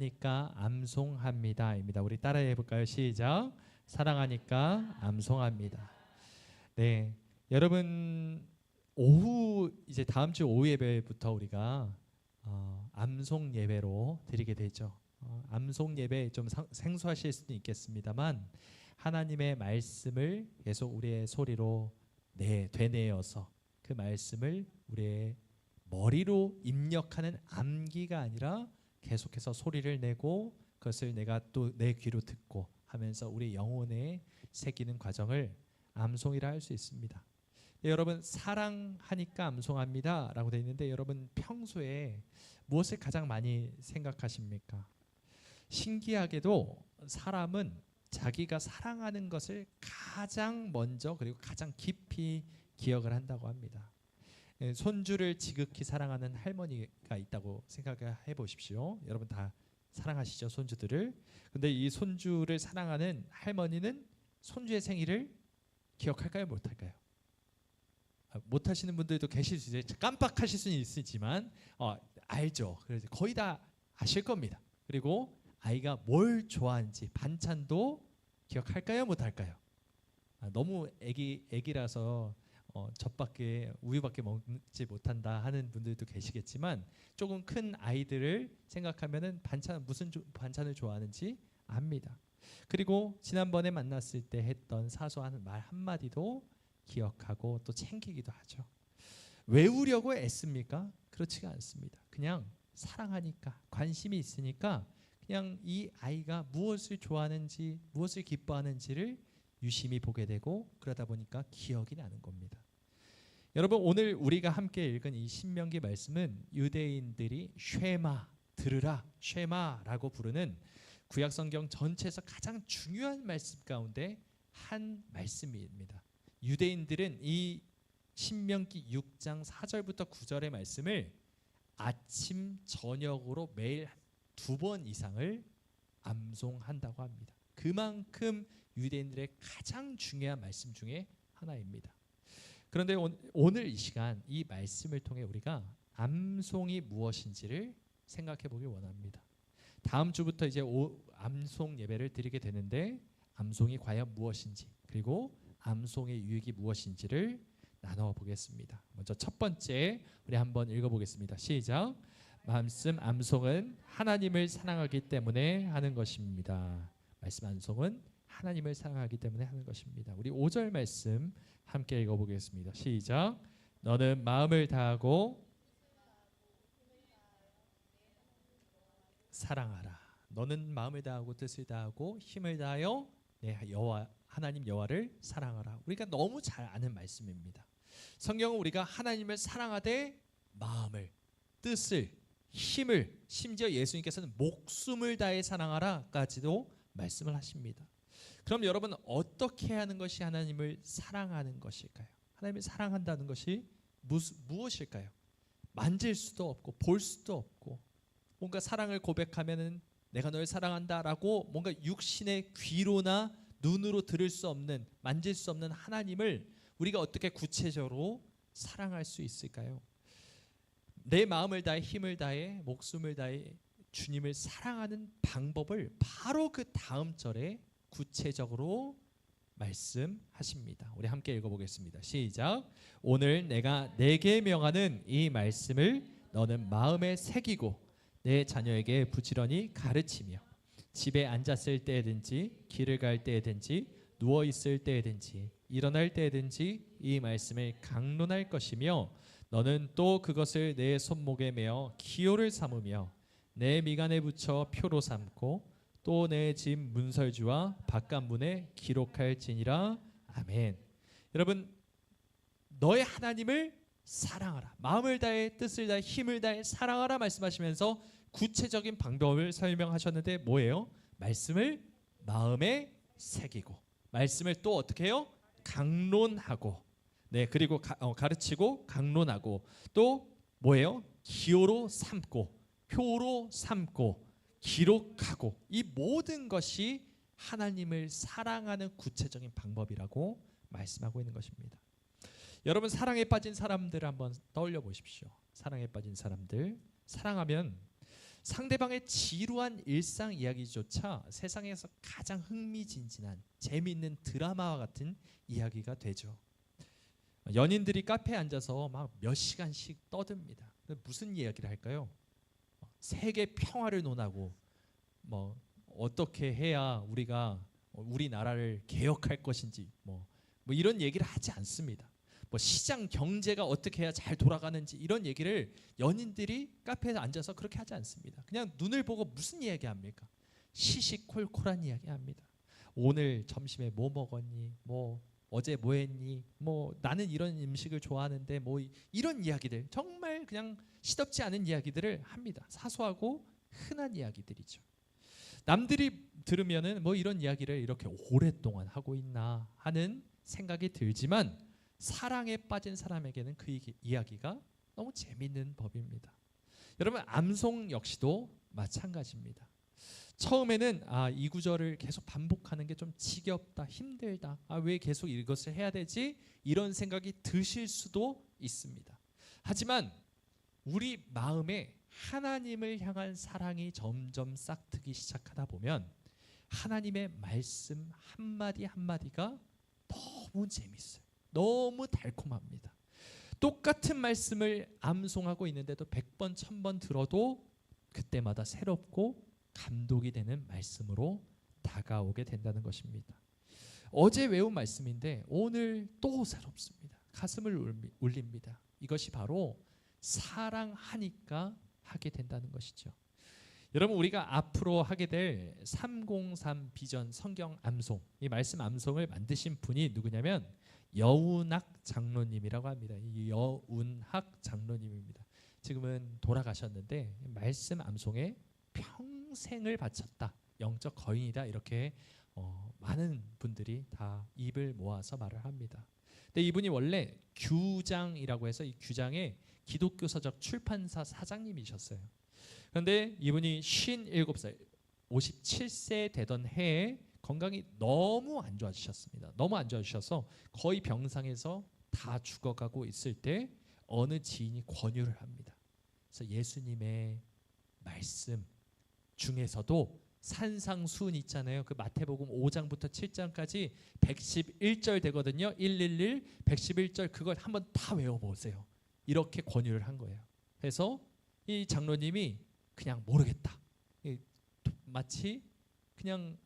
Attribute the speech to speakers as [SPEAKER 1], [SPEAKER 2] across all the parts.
[SPEAKER 1] 사랑하니까 암송합니다입니다. 우리 따라해 볼까요? 시작. 사랑하니까 암송합니다. 네, 여러분 오후 이제 다음 주 오후 예배부터 우리가 암송 예배로 드리게 되죠. 암송 예배 좀 생소하실 수도 있겠습니다만 하나님의 말씀을 계속 우리의 소리로 되뇌어서 그 말씀을 우리의 머리로 입력하는 암기가 아니라 계속해서 소리를 내고 그것을 내가 또 내 귀로 듣고 하면서 우리 영혼에 새기는 과정을 암송이라 할 수 있습니다. 여러분 사랑하니까 암송합니다 라고 되어 있는데 여러분 평소에 무엇을 가장 많이 생각하십니까? 신기하게도 사람은 자기가 사랑하는 것을 가장 먼저 그리고 가장 깊이 기억을 한다고 합니다. 손주를 지극히 사랑하는 할머니가 있다고 생각해 보십시오. 여러분 다 사랑하시죠, 손주들을. 근데 이 손주를 사랑하는 할머니는 손주의 생일을 기억할까요, 못할까요? 못하시는 분들도 계실 수 있어요. 깜빡하실 수는 있지만 알죠. 그래서 거의 다 아실 겁니다. 그리고 아이가 뭘 좋아하는지 반찬도 기억할까요, 못할까요? 너무 애기라서 젖밖에 우유밖에 먹지 못한다 하는 분들도 계시겠지만 조금 큰 아이들을 생각하면은 무슨 반찬을 좋아하는지 압니다. 그리고 지난번에 만났을 때 했던 사소한 말 한마디도 기억하고 또 챙기기도 하죠. 외우려고 애씁니까? 그렇지가 않습니다. 그냥 사랑하니까 관심이 있으니까 그냥 이 아이가 무엇을 좋아하는지 무엇을 기뻐하는지를 유심히 보게 되고 그러다 보니까 기억이 나는 겁니다. 여러분 오늘 우리가 함께 읽은 이 신명기 말씀은 유대인들이 쉐마 들으라 쉐마라고 부르는 구약성경 전체에서 가장 중요한 말씀 가운데 한 말씀입니다. 유대인들은 이 신명기 6장 4절부터 9절의 말씀을 아침 저녁으로 매일 2번 이상을 암송한다고 합니다. 그만큼 유대인들의 가장 중요한 말씀 중에 하나입니다. 그런데 오늘 이 시간 이 말씀을 통해 우리가 암송이 무엇인지를 생각해 보길 원합니다. 다음 주부터 이제 암송 예배를 드리게 되는데 암송이 과연 무엇인지 그리고 암송의 유익이 무엇인지를 나눠 보겠습니다. 먼저 첫 번째 우리 한번 읽어보겠습니다. 시작. 말씀 암송은 하나님을 사랑하기 때문에 하는 것입니다. 말씀 암송은 하나님을 사랑하기 때문에 하는 것입니다. 우리 5절 말씀 함께 읽어보겠습니다. 시작. 너는 마음을 다하고 사랑하라. 너는 마음을 다하고 뜻을 다하고 힘을 다하여 하나님 여호와를 사랑하라. 우리가 너무 잘 아는 말씀입니다. 성경은 우리가 하나님을 사랑하되 마음을, 뜻을, 힘을, 심지어 예수님께서는 목숨을 다해 사랑하라까지도 말씀을 하십니다. 그럼 여러분 어떻게 하는 것이 하나님을 사랑하는 것일까요? 하나님을 사랑한다는 것이 무엇일까요? 만질 수도 없고 볼 수도 없고 뭔가 사랑을 고백하면은 내가 널 사랑한다라고 뭔가 육신의 귀로나 눈으로 들을 수 없는 만질 수 없는 하나님을 우리가 어떻게 구체적으로 사랑할 수 있을까요? 내 마음을 다해 힘을 다해 목숨을 다해 주님을 사랑하는 방법을 바로 그 다음 절에 구체적으로 말씀하십니다. 우리 함께 읽어보겠습니다. 시작. 오늘 내가 내게 명하는 이 말씀을 너는 마음에 새기고 내 자녀에게 부지런히 가르치며 집에 앉았을 때든지 길을 갈 때든지 누워 있을 때든지 일어날 때든지 이 말씀을 강론할 것이며 너는 또 그것을 내 손목에 메어 기호를 삼으며 내 미간에 붙여 표로 삼고 또 내 집 문설주와 바깥문에 기록할지니라. 아멘. 여러분 너의 하나님을 사랑하라. 마음을 다해 뜻을 다해 힘을 다해 사랑하라 말씀하시면서 구체적인 방법을 설명하셨는데 뭐예요? 말씀을 마음에 새기고 말씀을 또 어떻게 해요? 강론하고 그리고 가르치고 강론하고 또 뭐예요? 기호로 삼고 표로 삼고 기록하고 이 모든 것이 하나님을 사랑하는 구체적인 방법이라고 말씀하고 있는 것입니다. 여러분 사랑에 빠진 사람들 한번 떠올려 보십시오. 사랑에 빠진 사람들 사랑하면 상대방의 지루한 일상 이야기조차 세상에서 가장 흥미진진한 재미있는 드라마와 같은 이야기가 되죠. 연인들이 카페에 앉아서 막 몇 시간씩 떠듭니다. 무슨 이야기를 할까요? 세계 평화를 논하고 뭐 어떻게 해야 우리가 우리나라를 개혁할 것인지 뭐 이런 얘기를 하지 않습니다. 뭐 시장 경제가 어떻게 해야 잘 돌아가는지 이런 얘기를 연인들이 카페에 앉아서 그렇게 하지 않습니다. 그냥 눈을 보고 무슨 이야기 합니까? 시시콜콜한 이야기 합니다. 오늘 점심에 뭐 먹었니? 뭐 어제 뭐 했니? 뭐 나는 이런 음식을 좋아하는데 뭐 이런 이야기들, 정말 그냥 시덥지 않은 이야기들을 합니다. 사소하고 흔한 이야기들이죠. 남들이 들으면은 뭐 이런 이야기를 이렇게 오랫동안 하고 있나 하는 생각이 들지만 사랑에 빠진 사람에게는 그 이야기가 너무 재밌는 법입니다. 여러분, 암송 역시도 마찬가지입니다. 처음에는 이 구절을 계속 반복하는 게 좀 지겹다, 힘들다, 왜 계속 이것을 해야 되지? 이런 생각이 드실 수도 있습니다. 하지만 우리 마음에 하나님을 향한 사랑이 점점 싹트기 시작하다 보면 하나님의 말씀 한마디 한마디가 너무 재밌어요. 너무 달콤합니다. 똑같은 말씀을 암송하고 있는데도 100번, 1000번 들어도 그때마다 새롭고 감동이 되는 말씀으로 다가오게 된다는 것입니다. 어제 외운 말씀인데 오늘 또 새롭습니다. 가슴을 울립니다. 이것이 바로 사랑하니까 하게 된다는 것이죠. 여러분, 우리가 앞으로 하게 될 303 비전 성경 암송, 이 말씀 암송을 만드신 분이 누구냐면 여운학 장로님이라고 합니다. 이 여운학 장로님입니다. 지금은 돌아가셨는데 말씀 암송에 평생을 바쳤다, 영적 거인이다, 이렇게 많은 분들이 다 입을 모아서 말을 합니다. 근데 이분이 원래 규장이라고 해서 이 규장의 기독교 서적 출판사 사장님이셨어요. 그런데 이분이 57살, 57세 되던 해에 건강이 너무 안 좋아지셨습니다. 너무 안 좋아지셔서 거의 병상에서 다 죽어가고 있을 때 어느 지인이 권유를 합니다. 그래서 예수님의 말씀 중에서도 산상수훈 있잖아요. 그 마태복음 5장부터 7장까지 111절 되거든요. 111, 111절 그걸 한번 다 외워보세요. 이렇게 권유를 한 거예요. 그래서 이 장로님이 그냥 모르겠다, 마치 그냥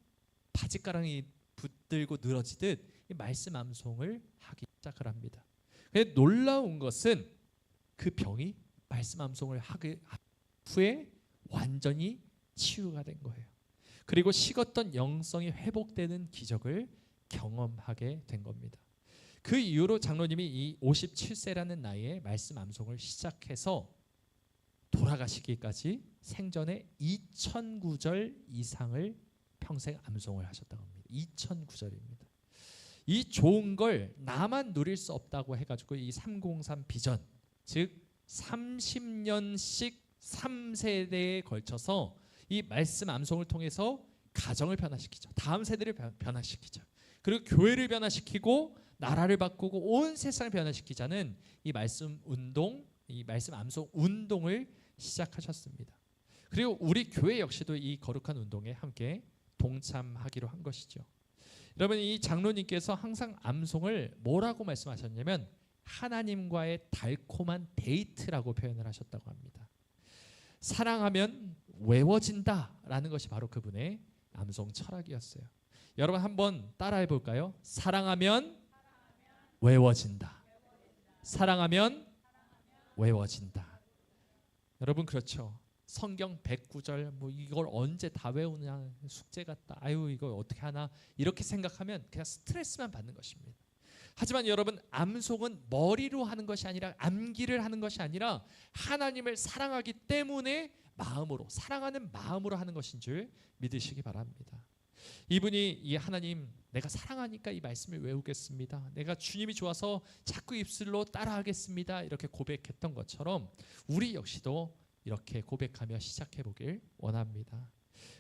[SPEAKER 1] 바짓가랑이 붙들고 늘어지듯 이 말씀 암송을 하기 시작을 합니다. 근데 놀라운 것은 그 병이 말씀 암송을 하기 후에 완전히 치유가 된 거예요. 그리고 식었던 영성이 회복되는 기적을 경험하게 된 겁니다. 그 이후로 장로님이 이 57세라는 나이에 말씀 암송을 시작해서 돌아가시기까지 생전에 2009절 이상을 평생 암송을 하셨다고 합니다. 2009절입니다. 이 좋은 걸 나만 누릴 수 없다고 해가지고 이 303 비전, 즉 30년씩 3세대에 걸쳐서 이 말씀 암송을 통해서 가정을 변화시키죠. 다음 세대를 변화시키죠. 그리고 교회를 변화시키고 나라를 바꾸고 온 세상을 변화시키자는 이 말씀 운동, 이 말씀 암송 운동을 시작하셨습니다. 그리고 우리 교회 역시도 이 거룩한 운동에 함께 동참하기로 한 것이죠. 여러분, 이 장로님께서 항상 암송을 뭐라고 말씀하셨냐면 하나님과의 달콤한 데이트라고 표현을 하셨다고 합니다. 사랑하면 외워진다라는 것이 바로 그분의 암송 철학이었어요. 여러분 한번 따라해 볼까요? 사랑하면 외워진다. 사랑하면 외워진다. 여러분, 그렇죠. 성경 109절 뭐 이걸 언제 다 외우냐, 숙제 같다, 아유 이거 어떻게 하나, 이렇게 생각하면 그냥 스트레스만 받는 것입니다. 하지만 여러분, 암송은 머리로 하는 것이 아니라, 암기를 하는 것이 아니라 하나님을 사랑하기 때문에 마음으로, 사랑하는 마음으로 하는 것인 줄 믿으시기 바랍니다. 이분이 이 하나님, 내가 사랑하니까 이 말씀을 외우겠습니다, 내가 주님이 좋아서 자꾸 입술로 따라하겠습니다, 이렇게 고백했던 것처럼 우리 역시도 이렇게 고백하며 시작해 보길 원합니다.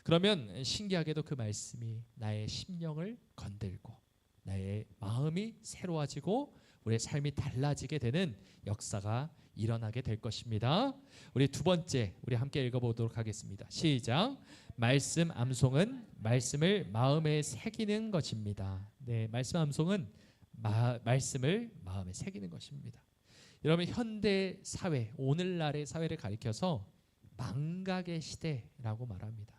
[SPEAKER 1] 그러면 신기하게도 그 말씀이 나의 심령을 건들고 나의 마음이 새로워지고 우리의 삶이 달라지게 되는 역사가 일어나게 될 것입니다. 우리 두 번째, 우리 함께 읽어보도록 하겠습니다. 시작. 말씀 암송은 말씀을 마음에 새기는 것입니다. 네, 말씀 암송은 말씀을 마음에 새기는 것입니다. 여러분, 현대 사회, 오늘날의 사회를 가리켜서 망각의 시대라고 말합니다.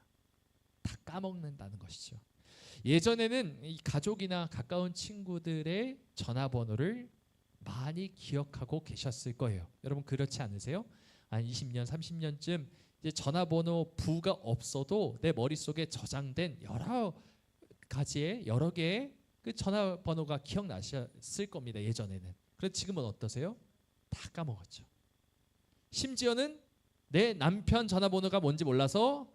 [SPEAKER 1] 다 까먹는다는 것이죠. 예전에는 이 가족이나 가까운 친구들의 전화번호를 많이 기억하고 계셨을 거예요. 여러분 그렇지 않으세요? 한 20년, 30년쯤 이제 전화번호 부가 없어도 내 머릿속에 저장된 여러 개의 그 전화번호가 기억나셨을 겁니다. 예전에는. 그런데 지금은 어떠세요? 다 까먹었죠. 심지어는 내 남편 전화번호가 뭔지 몰라서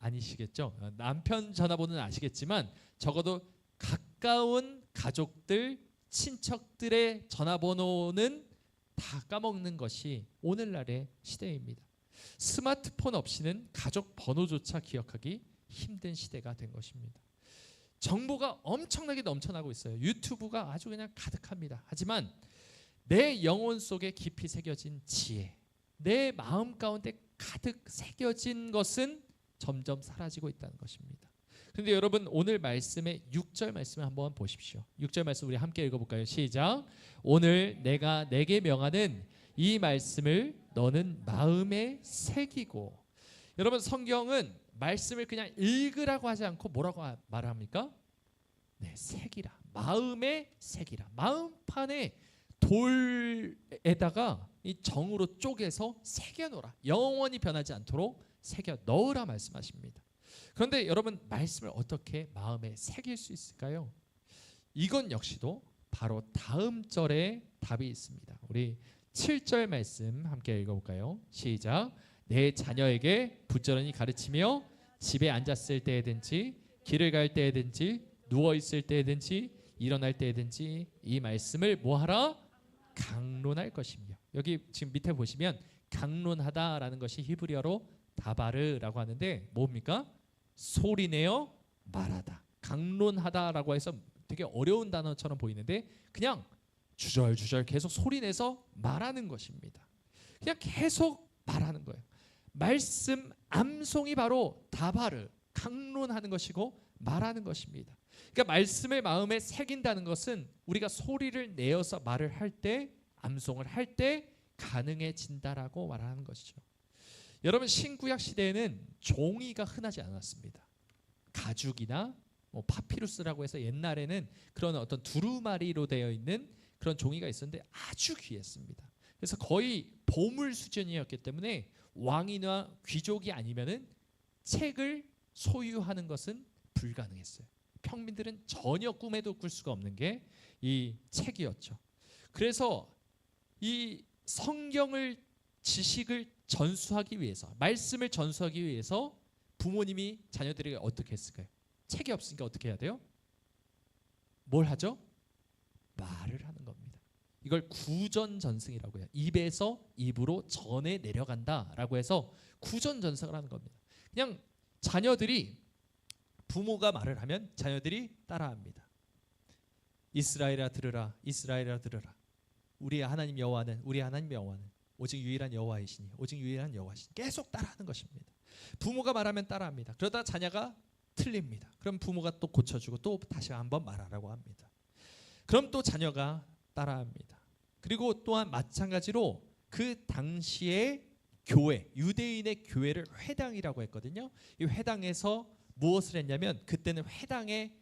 [SPEAKER 1] 아니시겠죠? 남편 전화번호는 아시겠지만 적어도 가까운 가족들, 친척들의 전화번호는 다 까먹는 것이 오늘날의 시대입니다. 스마트폰 없이는 가족 번호조차 기억하기 힘든 시대가 된 것입니다. 정보가 엄청나게 넘쳐나고 있어요. 유튜브가 아주 그냥 가득합니다. 하지만 내 영혼 속에 깊이 새겨진 지혜, 내 마음 가운데 가득 새겨진 것은 점점 사라지고 있다는 것입니다. 그런데 여러분 오늘 말씀의 6절 말씀을 한번 보십시오. 6절 말씀 우리 함께 읽어볼까요? 시작. 오늘 내가 내게 명하는 이 말씀을 너는 마음에 새기고. 여러분 성경은 말씀을 그냥 읽으라고 하지 않고 뭐라고 말합니까? 네, 새기라. 마음에 새기라. 마음판에 돌에다가 이 정으로 쪼개서 새겨놓으라. 영원히 변하지 않도록 새겨 넣으라 말씀하십니다. 그런데 여러분 말씀을 어떻게 마음에 새길 수 있을까요? 이건 역시도 바로 다음 절에 답이 있습니다. 우리 7절 말씀 함께 읽어볼까요? 시작. 내 자녀에게 부지런히 가르치며 집에 앉았을 때든지 길을 갈 때든지 누워 있을 때든지 일어날 때든지 이 말씀을 뭐하라? 강론할 것이며. 여기 지금 밑에 보시면 강론하다라는 것이 히브리어로 다바르라고 하는데 뭡니까? 소리내어 말하다. 강론하다라고 해서 되게 어려운 단어처럼 보이는데 그냥 주절주절 계속 소리내서 말하는 것입니다. 그냥 계속 말하는 거예요. 말씀 암송이 바로 다바르, 강론하는 것이고 말하는 것입니다. 그러니까 말씀을 마음에 새긴다는 것은 우리가 소리를 내어서 말을 할 때, 암송을 할 때 가능해진다라고 말하는 것이죠. 여러분 신구약 시대에는 종이가 흔하지 않았습니다. 가죽이나 파피루스라고 해서 옛날에는 그런 어떤 두루마리로 되어 있는 그런 종이가 있었는데 아주 귀했습니다. 그래서 거의 보물 수준이었기 때문에 왕이나 귀족이 아니면은 책을 소유하는 것은 불가능했어요. 평민들은 전혀 꿈에도 꿀 수가 없는 게 이 책이었죠. 그래서 이 성경을 지식을 전수하기 위해서, 말씀을 전수하기 위해서 부모님이 자녀들에게 어떻게 했을까요? 책이 없으니까 어떻게 해야 돼요? 뭘 하죠? 말을 하는 겁니다. 이걸 구전전승이라고 해요. 입에서 입으로 전해 내려간다라고 해서 구전전승을 하는 겁니다. 그냥 자녀들이 부모가 말을 하면 자녀들이 따라합니다. 이스라엘아 들으라, 이스라엘아 들으라. 우리의 하나님 여호와는, 우리의 하나님 여호와는 오직 유일한 여호와이시니, 오직 유일한 여호와시니. 계속 따라하는 것입니다. 부모가 말하면 따라합니다. 그러다 자녀가 틀립니다. 그럼 부모가 또 고쳐주고 또 다시 한번 말하라고 합니다. 그럼 또 자녀가 따라합니다. 그리고 또한 마찬가지로 그 당시에 교회, 유대인의 교회를 회당이라고 했거든요. 이 회당에서 무엇을 했냐면 그때는 회당에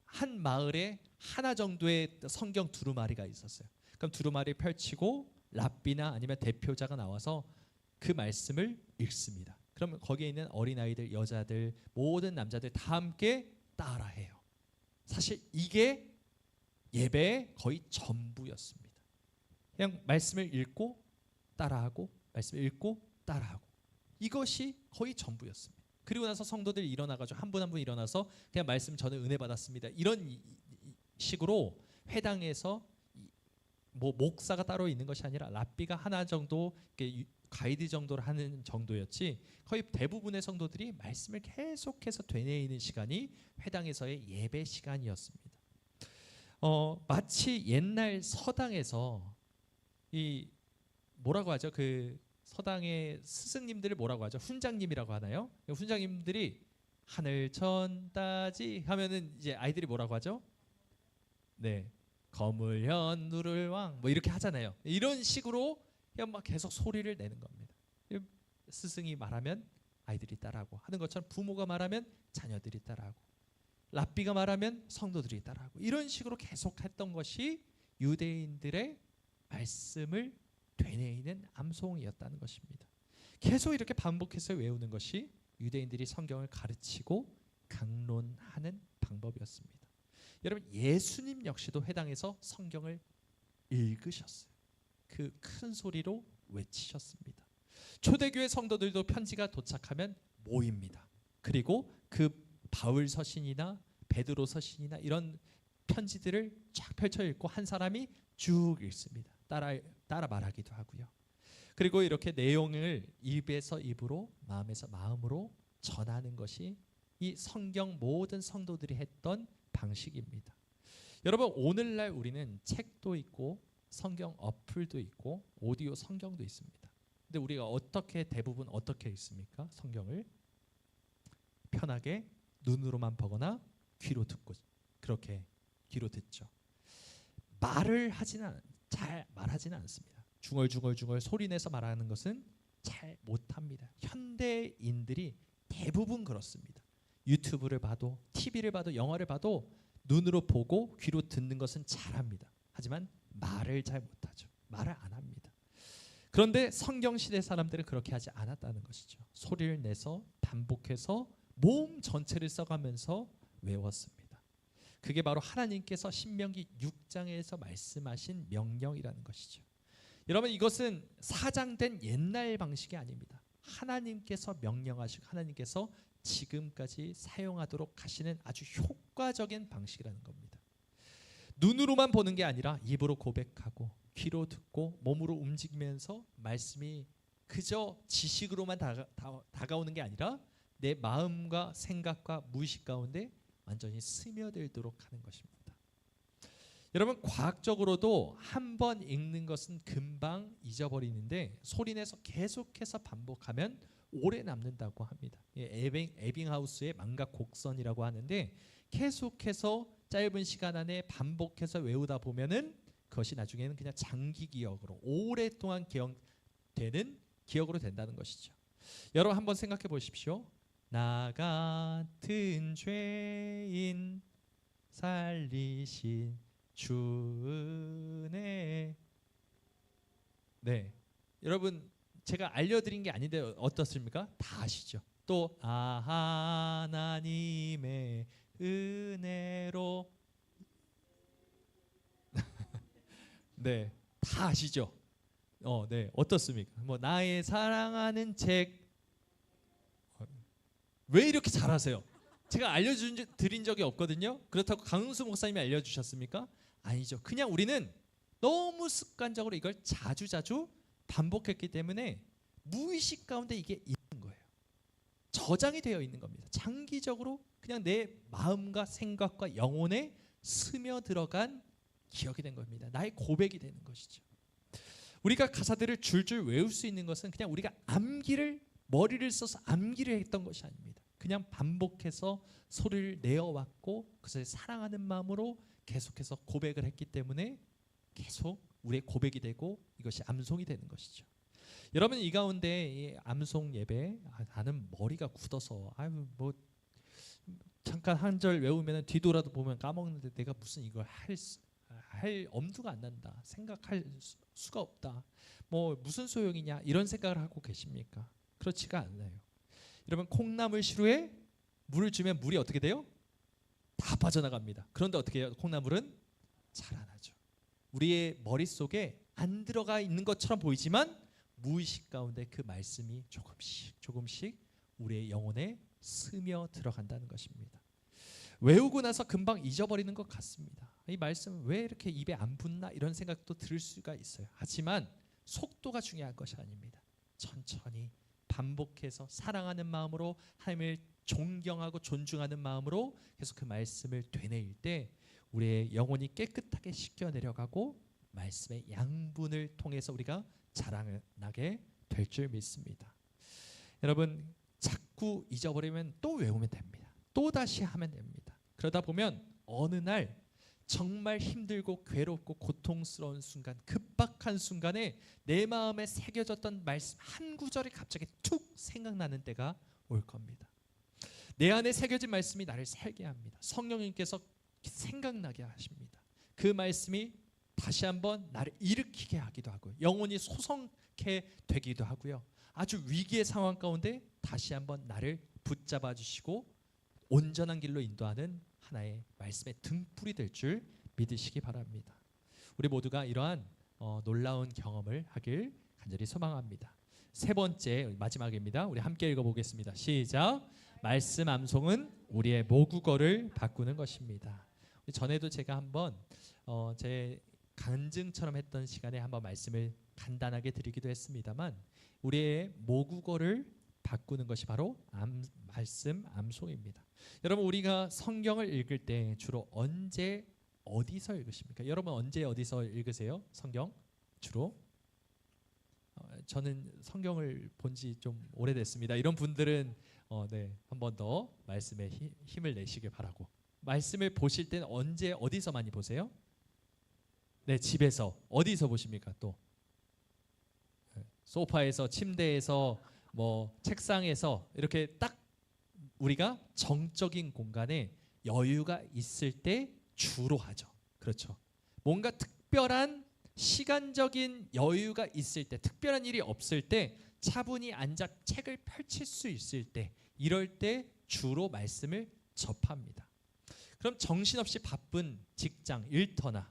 [SPEAKER 1] 한 마을에 하나 정도의 성경 두루마리가 있었어요. 그럼 두루마리 펼치고 랍비나 아니면 대표자가 나와서 그 말씀을 읽습니다. 그러면 거기에 있는 어린아이들, 여자들, 모든 남자들 다 함께 따라해요. 사실 이게 예배의 거의 전부였습니다. 그냥 말씀을 읽고 따라하고, 말씀을 읽고 따라하고, 이것이 거의 전부였습니다. 그리고 나서 성도들이 일어나가지고 한 분 한 분 일어나서 그냥 말씀 저는 은혜 받았습니다. 이런 식으로 회당에서 뭐 목사가 따로 있는 것이 아니라 랍비가 하나 정도 가이드 정도를 하는 정도였지, 거의 대부분의 성도들이 말씀을 계속해서 되뇌이는 시간이 회당에서의 예배 시간이었습니다. 마치 옛날 서당에서 이 뭐라고 하죠? 그 서당의 스승님들을 뭐라고 하죠? 훈장님이라고 하나요? 훈장님들이 하늘 천 따지 하면은 이제 아이들이 뭐라고 하죠? 네, 거물현 누를 왕 뭐 이렇게 하잖아요. 이런 식으로 그냥 막 계속 소리를 내는 겁니다. 스승이 말하면 아이들이 따라하고 하는 것처럼 부모가 말하면 자녀들이 따라하고 랍비가 말하면 성도들이 따라하고 이런 식으로 계속했던 것이 유대인들의 말씀을 되뇌이는 암송이었다는 것입니다. 계속 이렇게 반복해서 외우는 것이 유대인들이 성경을 가르치고 강론하는 방법이었습니다. 여러분 예수님 역시도 회당에서 성경을 읽으셨어요. 그 큰 소리로 외치셨습니다. 초대교회 성도들도 편지가 도착하면 모입니다. 그리고 그 바울 서신이나 베드로 서신이나 이런 편지들을 쫙 펼쳐 읽고 한 사람이 쭉 읽습니다. 따라 말하기도 하고요. 그리고 이렇게 내용을 입에서 입으로 마음에서 마음으로 전하는 것이 이 성경 모든 성도들이 했던 방식입니다. 여러분 오늘날 우리는 책도 있고 성경 어플도 있고 오디오 성경도 있습니다. 근데 우리가 대부분 어떻게 읽습니까? 성경을 편하게 눈으로만 보거나 귀로 듣고 그렇게 귀로 듣죠. 잘 말하지는 않습니다. 중얼중얼 소리내서 말하는 것은 잘 못합니다. 현대인들이 대부분 그렇습니다. 유튜브를 봐도 TV를 봐도 영화를 봐도 눈으로 보고 귀로 듣는 것은 잘합니다. 하지만 말을 잘 못하죠. 말을 안 합니다. 그런데 성경 시대 사람들은 그렇게 하지 않았다는 것이죠. 소리를 내서 반복해서 몸 전체를 써가면서 외웠습니다. 그게 바로 하나님께서 신명기 6장에서 말씀하신 명령이라는 것이죠. 여러분 이것은 사장된 옛날 방식이 아닙니다. 하나님께서 명령하시고 하나님께서 지금까지 사용하도록 하시는 아주 효과적인 방식이라는 겁니다. 눈으로만 보는 게 아니라 입으로 고백하고 귀로 듣고 몸으로 움직이면서 말씀이 그저 지식으로만 다가오는 게 아니라 내 마음과 생각과 무의식 가운데 완전히 스며들도록 하는 것입니다. 여러분 과학적으로도 한 번 읽는 것은 금방 잊어버리는데 소리내서 계속해서 반복하면 오래 남는다고 합니다. 에빙하우스의 망각 곡선이라고 하는데 계속해서 짧은 시간 안에 반복해서 외우다 보면은 그것이 나중에는 그냥 장기 기억으로 오랫동안 기억되는 기억으로 된다는 것이죠. 여러분 한번 생각해 보십시오. 나 같은 죄인 살리신 주 은혜. 네, 여러분 제가 알려드린 게 아닌데 어떻습니까? 다 아시죠? 또 하나님의 은혜로 네, 다 아시죠? 네, 어떻습니까? 뭐 나의 사랑하는 책 왜 이렇게 잘하세요? 제가 드린 적이 없거든요. 그렇다고 강은수 목사님이 알려주셨습니까? 아니죠. 그냥 우리는 너무 습관적으로 이걸 자주자주 반복했기 때문에 무의식 가운데 이게 있는 거예요. 저장이 되어 있는 겁니다. 장기적으로 그냥 내 마음과 생각과 영혼에 스며들어간 기억이 된 겁니다. 나의 고백이 되는 것이죠. 우리가 가사들을 줄줄 외울 수 있는 것은 그냥 우리가 머리를 써서 암기를 했던 것이 아닙니다. 그냥 반복해서 소리를 내어왔고 그것을 사랑하는 마음으로 계속해서 고백을 했기 때문에 계속 우리의 고백이 되고 이것이 암송이 되는 것이죠. 여러분 이 가운데 이 암송 예배 나는 머리가 굳어서 뭐 잠깐 한 절 외우면 뒤돌아도 보면 까먹는데 내가 무슨 이걸 할 엄두가 안 난다. 생각할 수가 없다. 뭐 무슨 소용이냐 이런 생각을 하고 계십니까? 그렇지가 않아요. 여러분 콩나물 시루에 물을 주면 물이 어떻게 돼요? 다 빠져나갑니다. 그런데 어떻게 해요? 콩나물은 자라나죠. 우리의 머릿속에 안 들어가 있는 것처럼 보이지만 무의식 가운데 그 말씀이 조금씩 우리의 영혼에 스며 들어간다는 것입니다. 외우고 나서 금방 잊어버리는 것 같습니다. 이 말씀 왜 이렇게 입에 안 붙나 이런 생각도 들 수가 있어요. 하지만 속도가 중요한 것이 아닙니다. 천천히 반복해서 사랑하는 마음으로 하나님을 존경하고 존중하는 마음으로 계속 그 말씀을 되뇌일 때 우리의 영혼이 깨끗하게 씻겨 내려가고 말씀의 양분을 통해서 우리가 자라나게 될 줄 믿습니다. 여러분, 자꾸 잊어버리면 또 외우면 됩니다. 또 다시 하면 됩니다. 그러다 보면 어느 날 정말 힘들고 괴롭고 고통스러운 순간, 급박한 순간에 내 마음에 새겨졌던 말씀 한 구절이 갑자기 툭 생각나는 때가 올 겁니다. 내 안에 새겨진 말씀이 나를 살게 합니다. 성령님께서 생각나게 하십니다. 그 말씀이 다시 한번 나를 일으키게 하기도 하고요. 영혼이 소성케 되기도 하고요. 아주 위기의 상황 가운데 다시 한번 나를 붙잡아 주시고 온전한 길로 인도하는 하나의 말씀의 등불이 될 줄 믿으시기 바랍니다. 우리 모두가 이러한 놀라운 경험을 하길 간절히 소망합니다. 세 번째, 마지막입니다. 우리 함께 읽어보겠습니다. 시작. 말씀 암송은 우리의 모국어를 바꾸는 것입니다. 전에도 제가 한번 제 간증처럼 했던 시간에 한번 말씀을 간단하게 드리기도 했습니다만, 우리의 모국어를 바꾸는 것이 바로 말씀 암송입니다. 여러분, 우리가 성경을 읽을 때 주로 언제 어디서 읽으십니까? 여러분 언제 어디서 읽으세요? 성경 주로? 저는 성경을 본 지 좀 오래됐습니다. 이런 분들은 한 번 더 말씀에 힘을 내시길 바라고. 말씀을 보실 때는 언제 어디서 많이 보세요? 네, 집에서. 어디서 보십니까? 또 소파에서, 침대에서, 뭐 책상에서, 이렇게 딱 우리가 정적인 공간에 여유가 있을 때 주로 하죠. 그렇죠. 뭔가 특별한 시간적인 여유가 있을 때, 특별한 일이 없을 때, 차분히 앉아 책을 펼칠 수 있을 때, 이럴 때 주로 말씀을 접합니다. 그럼 정신없이 바쁜 직장, 일터나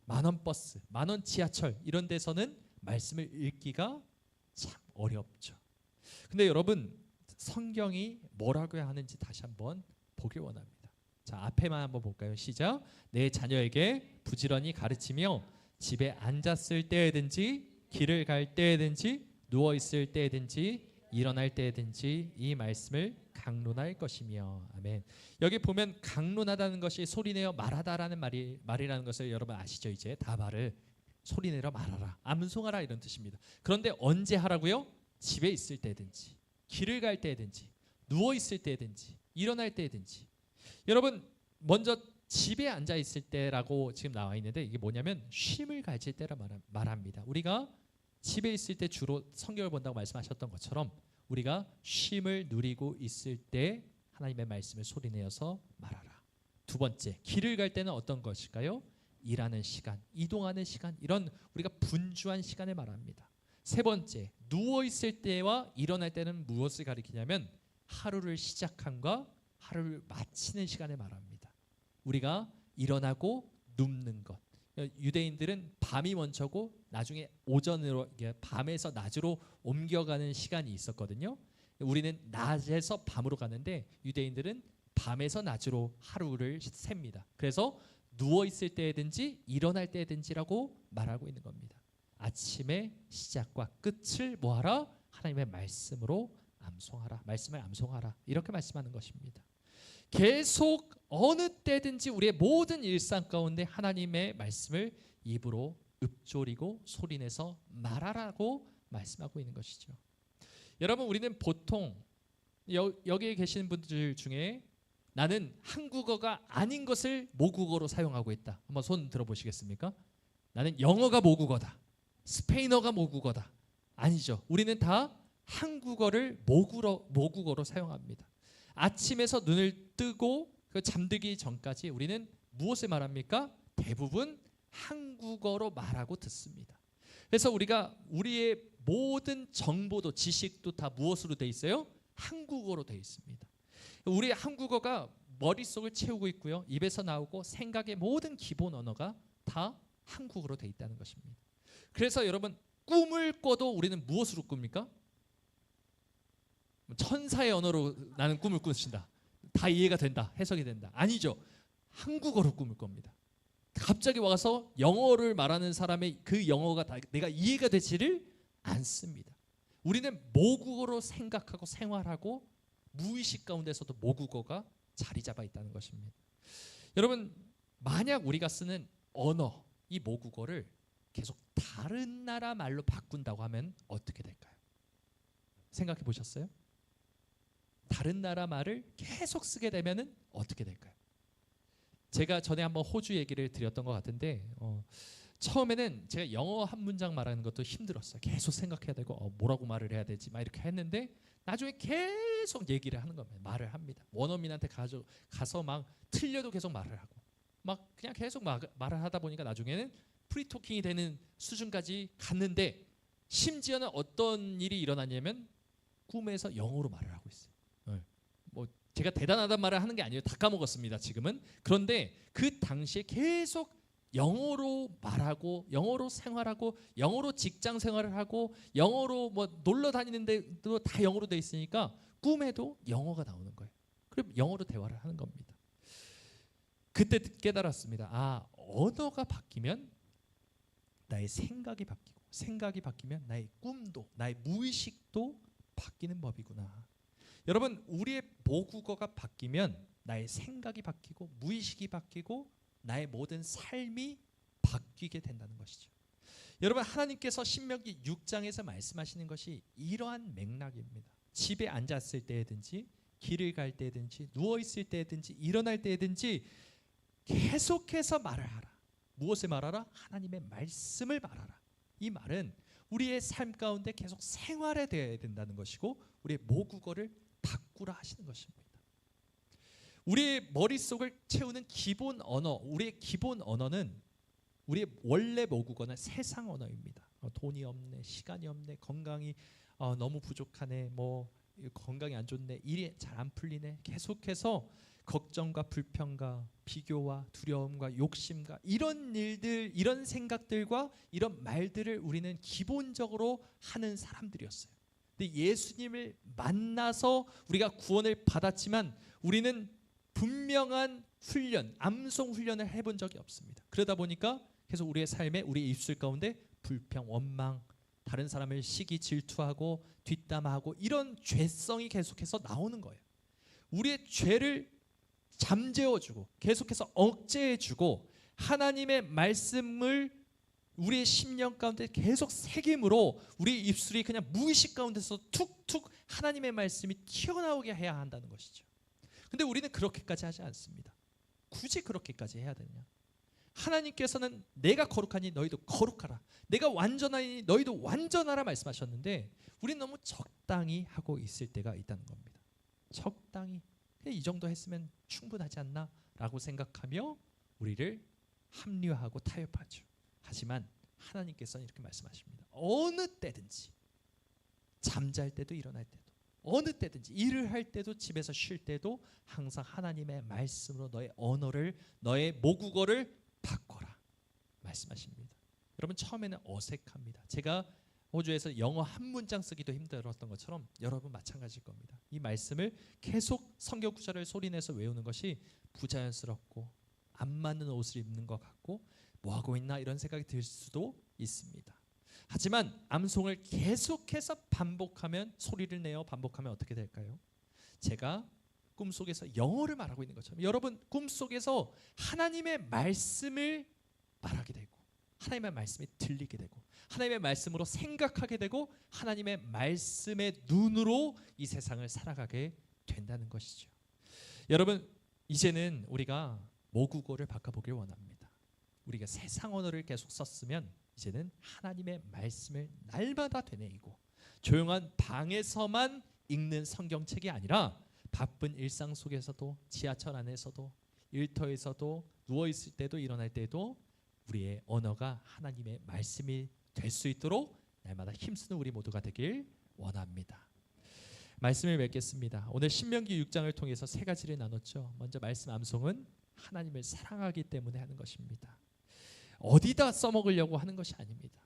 [SPEAKER 1] 만원 버스, 만원 지하철 이런 데서는 말씀을 읽기가 참 어렵죠. 근데 여러분, 성경이 뭐라고 하는지 다시 한번 보길 원합니다. 자, 앞에만 한번 볼까요? 시작. 내 자녀에게 부지런히 가르치며 집에 앉았을 때든지 길을 갈 때든지 누워 있을 때든지 일어날 때든지 이 말씀을 강론할 것이며. 아멘. 여기 보면 강론하다는 것이 소리내어 말하다라는 말이라는 것을 여러분 아시죠? 이제 다 말을 소리내어 말하라, 암송하라 이런 뜻입니다. 그런데 언제 하라고요? 집에 있을 때든지 길을 갈 때든지 누워 있을 때든지 일어날 때든지. 여러분, 먼저 집에 앉아 있을 때라고 지금 나와 있는데, 이게 뭐냐면 쉼을 가질 때라 말합니다. 우리가 집에 있을 때 주로 성경을 본다고 말씀하셨던 것처럼 우리가 쉼을 누리고 있을 때 하나님의 말씀을 소리내어서 말하라. 두 번째, 길을 갈 때는 어떤 것일까요? 일하는 시간, 이동하는 시간, 이런 우리가 분주한 시간을 말합니다. 세 번째, 누워 있을 때와 일어날 때는 무엇을 가리키냐면 하루를 시작함과 하루를 마치는 시간을 말합니다. 우리가 일어나고 눕는 것. 유대인들은 밤이 먼저고 나중에 오전으로, 밤에서 낮으로 옮겨가는 시간이 있었거든요. 우리는 낮에서 밤으로 가는데 유대인들은 밤에서 낮으로 하루를 셉니다. 그래서 누워 있을 때든지 일어날 때든지라고 말하고 있는 겁니다. 아침의 시작과 끝을 뭐하라? 하나님의 말씀으로 암송하라. 말씀을 암송하라. 이렇게 말씀하는 것입니다. 계속 어느 때든지 우리의 모든 일상 가운데 하나님의 말씀을 입으로 읊조리고 소리내서 말하라고 말씀하고 있는 것이죠. 여러분, 우리는 보통 여기에 계시는 분들 중에 나는 한국어가 아닌 것을 모국어로 사용하고 있다. 한번 손 들어보시겠습니까? 나는 영어가 모국어다, 스페인어가 모국어다. 아니죠. 우리는 다 한국어를 모국어로 사용합니다. 아침에서 눈을 뜨고 잠들기 전까지 우리는 무엇을 말합니까? 대부분 한국어로 말하고 듣습니다. 그래서 우리가 우리의 모든 정보도 지식도 다 무엇으로 돼 있어요? 한국어로 돼 있습니다. 우리의 한국어가 머릿속을 채우고 있고요. 입에서 나오고 생각의 모든 기본 언어가 다 한국어로 돼 있다는 것입니다. 그래서 여러분, 꿈을 꿔도 우리는 무엇으로 꿉니까? 천사의 언어로 나는 꿈을 꾼다. 다 이해가 된다. 해석이 된다. 아니죠. 한국어로 꿈을 꿉니다. 갑자기 와서 영어를 말하는 사람의 그 영어가 다 내가 이해가 되지를 않습니다. 우리는 모국어로 생각하고 생활하고 무의식 가운데서도 모국어가 자리 잡아 있다는 것입니다. 여러분, 만약 우리가 쓰는 언어, 이 모국어를 계속 다른 나라 말로 바꾼다고 하면 어떻게 될까요? 생각해 보셨어요? 다른 나라 말을 계속 쓰게 되면은 어떻게 될까요? 제가 전에 한번 호주 얘기를 드렸던 것 같은데 처음에는 제가 영어 한 문장 말하는 것도 힘들었어요. 계속 생각해야 되고 뭐라고 말을 해야 되지 막 이렇게 했는데 나중에 계속 얘기를 하는 겁니다. 말을 합니다. 원어민한테 가서 막 틀려도 계속 말을 하고 막 그냥 계속 말을 하다 보니까 나중에는 프리토킹이 되는 수준까지 갔는데 심지어는 어떤 일이 일어났냐면 꿈에서 영어로 말을 하고 있어요. 뭐 제가 대단하단 말을 하는 게 아니에요. 다 까먹었습니다. 지금은. 그런데 그 당시에 계속 영어로 말하고 영어로 생활하고 영어로 직장 생활을 하고 영어로 뭐 놀러 다니는데도 다 영어로 돼 있으니까 꿈에도 영어가 나오는 거예요. 그럼 영어로 대화를 하는 겁니다. 그때 깨달았습니다. 아, 언어가 바뀌면 나의 생각이 바뀌고 생각이 바뀌면 나의 꿈도 나의 무의식도 바뀌는 법이구나. 여러분, 우리의 모국어가 바뀌면 나의 생각이 바뀌고 무의식이 바뀌고 나의 모든 삶이 바뀌게 된다는 것이죠. 여러분, 하나님께서 신명기 6장에서 말씀하시는 것이 이러한 맥락입니다. 집에 앉았을 때든지 길을 갈 때든지 누워 있을 때든지 일어날 때든지 계속해서 말을 하라. 무엇을 말하라? 하나님의 말씀을 말하라. 이 말은 우리의 삶 가운데 계속 생활에 되어야 된다는 것이고 우리의 모국어를 바꾸라 하시는 것입니다. 우리의 머릿속을 채우는 기본 언어, 우리의 기본 언어는 우리의 원래 모국어는 세상 언어입니다. 돈이 없네, 시간이 없네, 건강이 너무 부족하네, 뭐 건강이 안 좋네, 일이 잘 안 풀리네. 계속해서 걱정과 불평과 비교와 두려움과 욕심과 이런 일들, 이런 생각들과 이런 말들을 우리는 기본적으로 하는 사람들이었어요. 근데 예수님을 만나서 우리가 구원을 받았지만 우리는 분명한 훈련, 암송 훈련을 해본 적이 없습니다. 그러다 보니까 계속 우리의 삶에 우리의 입술 가운데 불평, 원망, 다른 사람을 시기 질투하고 뒷담화하고 이런 죄성이 계속해서 나오는 거예요. 우리의 죄를 잠재워주고 계속해서 억제해주고 하나님의 말씀을 우리의 심령 가운데 계속 새김으로 우리 입술이 그냥 무의식 가운데서 툭툭 하나님의 말씀이 튀어나오게 해야 한다는 것이죠. 근데 우리는 그렇게까지 하지 않습니다. 굳이 그렇게까지 해야 되냐? 하나님께서는 내가 거룩하니 너희도 거룩하라, 내가 완전하니 너희도 완전하라 말씀하셨는데 우리는 너무 적당히 하고 있을 때가 있다는 겁니다. 적당히 이 정도 했으면 충분하지 않나 라고 생각하며 우리를 합리화하고 타협하죠. 하지만 하나님께서는 이렇게 말씀하십니다. 어느 때든지, 잠잘 때도 일어날 때도, 어느 때든지, 일을 할 때도 집에서 쉴 때도 항상 하나님의 말씀으로 너의 언어를, 너의 모국어를 바꿔라 말씀하십니다. 여러분, 처음에는 어색합니다. 제가 호주에서 영어 한 문장 쓰기도 힘들었던 것처럼 여러분 마찬가지일 겁니다. 이 말씀을 계속 성경 구절을 소리내서 외우는 것이 부자연스럽고 안 맞는 옷을 입는 것 같고 뭐하고 있나 이런 생각이 들 수도 있습니다. 하지만 암송을 계속해서 반복하면, 소리를 내어 반복하면 어떻게 될까요? 제가 꿈속에서 영어를 말하고 있는 것처럼 여러분 꿈속에서 하나님의 말씀을 말하게 되고 하나님의 말씀이 들리게 되고 하나님의 말씀으로 생각하게 되고 하나님의 말씀의 눈으로 이 세상을 살아가게 된다는 것이죠. 여러분, 이제는 우리가 모국어를 바꿔보길 원합니다. 우리가 세상 언어를 계속 썼으면 이제는 하나님의 말씀을 날마다 되뇌이고 조용한 방에서만 읽는 성경책이 아니라 바쁜 일상 속에서도, 지하철 안에서도, 일터에서도, 누워있을 때도 일어날 때도 우리의 언어가 하나님의 말씀이 될 수 있도록 날마다 힘쓰는 우리 모두가 되길 원합니다. 말씀을 맺겠습니다. 오늘 신명기 6장을 통해서 세 가지를 나눴죠. 먼저 말씀 암송은 하나님을 사랑하기 때문에 하는 것입니다. 어디다 써먹으려고 하는 것이 아닙니다.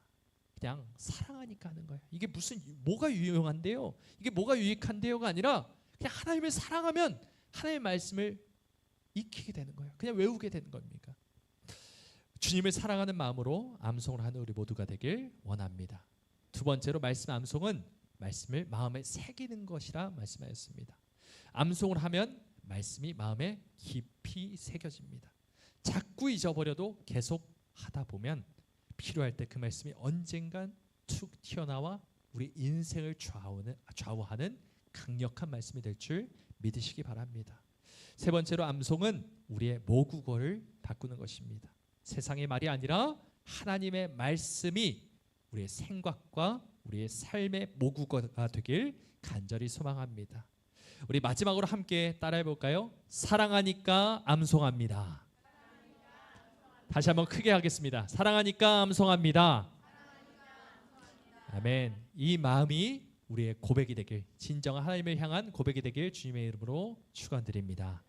[SPEAKER 1] 그냥 사랑하니까 하는 거예요. 이게 무슨 뭐가 유용한데요? 이게 뭐가 유익한데요가 아니라 그냥 하나님을 사랑하면 하나님의 말씀을 익히게 되는 거예요. 그냥 외우게 되는 겁니까? 주님을 사랑하는 마음으로 암송을 하는 우리 모두가 되길 원합니다. 두 번째로 말씀 암송은 말씀을 마음에 새기는 것이라 말씀하였습니다. 암송을 하면 말씀이 마음에 깊이 새겨집니다. 자꾸 잊어버려도 계속 하다 보면 필요할 때 그 말씀이 언젠간 툭 튀어나와 우리 인생을 좌우하는 강력한 말씀이 될 줄 믿으시기 바랍니다. 세 번째로 암송은 우리의 모국어를 바꾸는 것입니다. 세상의 말이 아니라 하나님의 말씀이 우리의 생각과 우리의 삶의 모국어가 되길 간절히 소망합니다. 우리 마지막으로 함께 따라해 볼까요? 사랑하니까 암송합니다. 다시 한번 크게 하겠습니다. 사랑하니까 암송합니다. 아멘. 이 마음이 우리의 고백이 되길, 진정한 하나님을 향한 고백이 되길 주님의 이름으로 축원드립니다.